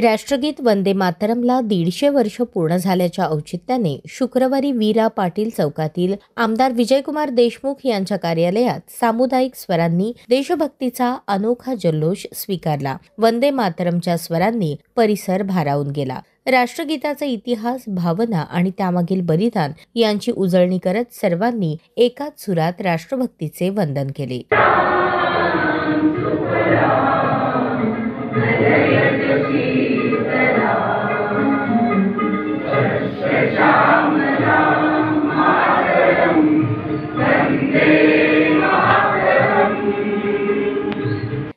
राष्ट्रगीत वंदे मातरमला 150 वर्ष पूर्ण झाल्याच्या औचित्याने शुक्रवारी वीरा पाटील चौकातील आमदार विजयकुमार देशमुख यांच्या कार्यालयात सामुदायिक स्वरांनी देशभक्तीचा अनोखा जल्लोष स्वीकारला। वंदे मातरमच्या स्वरांनी परिसर भारावून गेला। राष्ट्रगीताचा इतिहास, भावना आणि त्यामागील बलिदान यांची उजळणी करत सर्वांनी एकाच सुरात राष्ट्रभक्तीचे वंदन केले।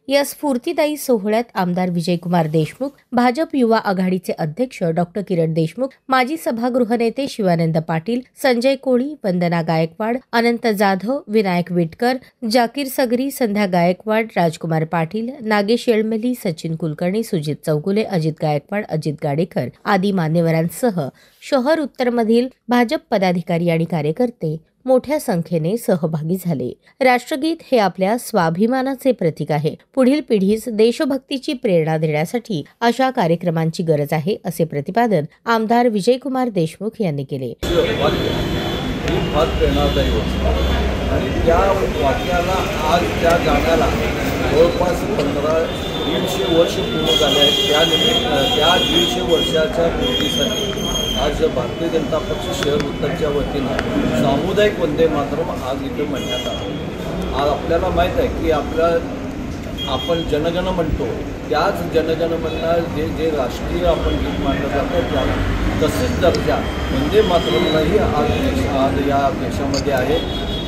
या स्फूर्तिदायी सोहळ्यात आमदार विजयकुमार देशमुख, भाजप युवा आघाडीचे अध्यक्ष डॉक्टर किरण देशमुख, माजी सभागृह नेते शिवानंद पाटील, संजय कोळी, वंदना गायकवाड, अनंत जाधव, विनायक विटकर, जाकीर सगरी, संध्या गायकवाड, राजकुमार पाटील, नागेश येळमली, सचिन कुलकर्णी, सुजित चौगुले, अजित गायकवाड, अजित गाडेकर आदी मान्यवरांसह शहर उत्तरमधील भाजप पदाधिकारी आणि कार्यकर्ते मोठ्या संख्येने सहभागी झाले। राष्ट्रगीत हे आपल्या स्वाभिमानाचे प्रतीक आहे। पुढील पिढीस देशभक्तीची प्रेरणा देण्यासाठी अशा कार्यक्रमांची गरज आहे, असे प्रतिपादन आमदार विजयकुमार देशमुख यांनी केले। आणि त्या वाक्याला आज त्या गाण्याला जवळपास 150 वर्ष पूर्ण झाले आहेत। त्या 150 वर्षाच्या पूर्तीसाठी आज भारतीय जनता पक्ष शहर उत्तरच्या वतीनं सामुदायिक वंदे मातरम आज इथे म्हणण्यात आलं। आज आपल्याला माहीत आहे की आपण जनगण म्हणतो, त्याच जनगण म्हणणार जे राष्ट्रीय आपण गीत मानलं जातं त्या तसेच दर्जा वंदे मातरमलाही आज या देशामध्ये आहे।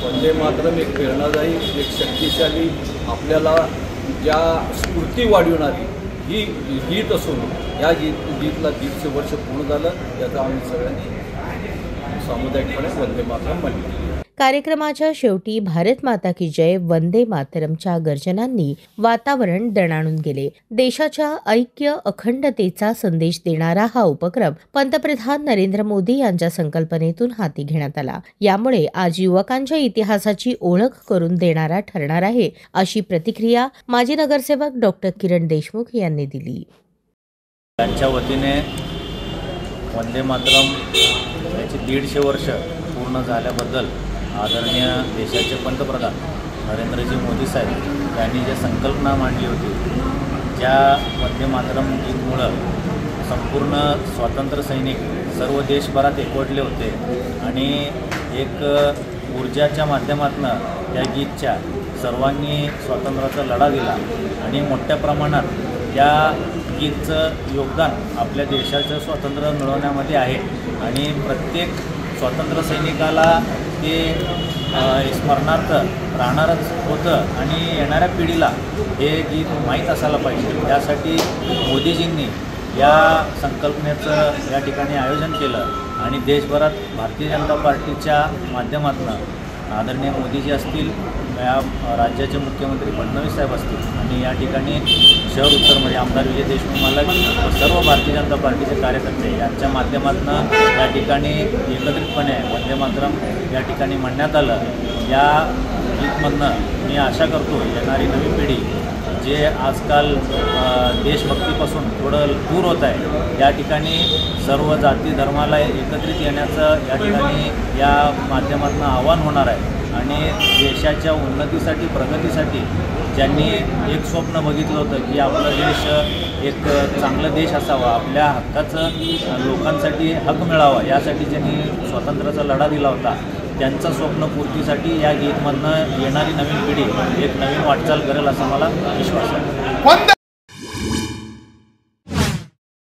वंदे मातरम एक प्रेरणादायी, एक शक्तिशाली, आपल्याला ज्या स्फूर्ती वाढवणारी ही गीत असून या गीतला 150 वर्ष पूर्ण झालं, याचा आम्ही सगळ्यांनी सामुदायिकपणे वंदे मातरम म्हणले। कार्यक्रमाच्या शेवटी भारत माता की जय, वंदे मातरमच्या गर्जनांनी वातावरण दणाणून गेले। देशाच्या ऐक्य अखंडतेचा संदेश देणारा हा उपक्रम पंतप्रधान नरेंद्र मोदी यांच्या संकल्पनेतून हाती घेण्यात आला। यामुळे आज युवकांच्या इतिहासाची ओळख करून देणारा ठरणार आहे, अशी प्रतिक्रिया माजी नगरसेवक डॉक्टर किरण देशमुख यांनी दिली। त्यांच्या वतीने वंदे मातरम याची 150 वर्ष पूर्ण झाल्याबद्दल आदरणीय देशाचे पंतप्रधान नरेंद्रजी मोदी साहेब यांनी जे संकल्पना मांडली होती, ज्या वंदे मातरम गीतमुळं संपूर्ण स्वातंत्र्य सैनिक सर्व देशभरात एकवटले होते आणि एक ऊर्जाच्या माध्यमातून त्या गीतच्या सर्वांनी स्वातंत्र्याचा लढा दिला आणि मोठ्या प्रमाणात त्या गीतचं योगदान आपल्या देशाचं स्वातंत्र्य मिळवण्यामध्ये आहे आणि प्रत्येक स्वातंत्र्य सैनिकाला ते स्मरणार्थ राहणारच होतं आणि येणाऱ्या पिढीला हे गीत माहीत असायला पाहिजे। त्यासाठी मोदीजींनी या संकल्पनेचं या ठिकाणी आयोजन केलं आणि देशभरात भारतीय जनता पार्टीच्या माध्यमातून आदरणीय मोदीजी असतील, या राज्याचे मुख्यमंत्री फडणवीस साहेब असतील आणि या ठिकाणी शहर उत्तरमध्ये आमदार विजय देशमुख मालक व सर्व भारतीय जनता पार्टीचे कार्यकर्ते यांच्या माध्यमातून या ठिकाणी एकत्रितपणे वंदे मातरम या ठिकाणी म्हणण्यात आलं। या गीतमधनं मी आशा करतो येणारी नवी पिढी जे आजकाल देशभक्तीपासून थोडं दूर होत आहे, त्या ठिकाणी सर्व जाती धर्माला एकत्रित येण्याचं या ठिकाणी या माध्यमातून आव्हान होणार आहे आणि देशाच्या उन्नतीसाठी, प्रगतीसाठी ज्यांनी एक स्वप्न बघितलं होतं की आपला देश एक चांगला देश असावा, आपल्या हक्काचं लोकांसाठी हक मिळावा, यासाठी ज्यांनी स्वातंत्र्याचा लढा दिला होता, त्यांचं स्वप्न पूर्तीसाठी या गीतमधनं येणारी नवीन पिढी एक नवीन वाटचाल करेल असा मला विश्वास आहे।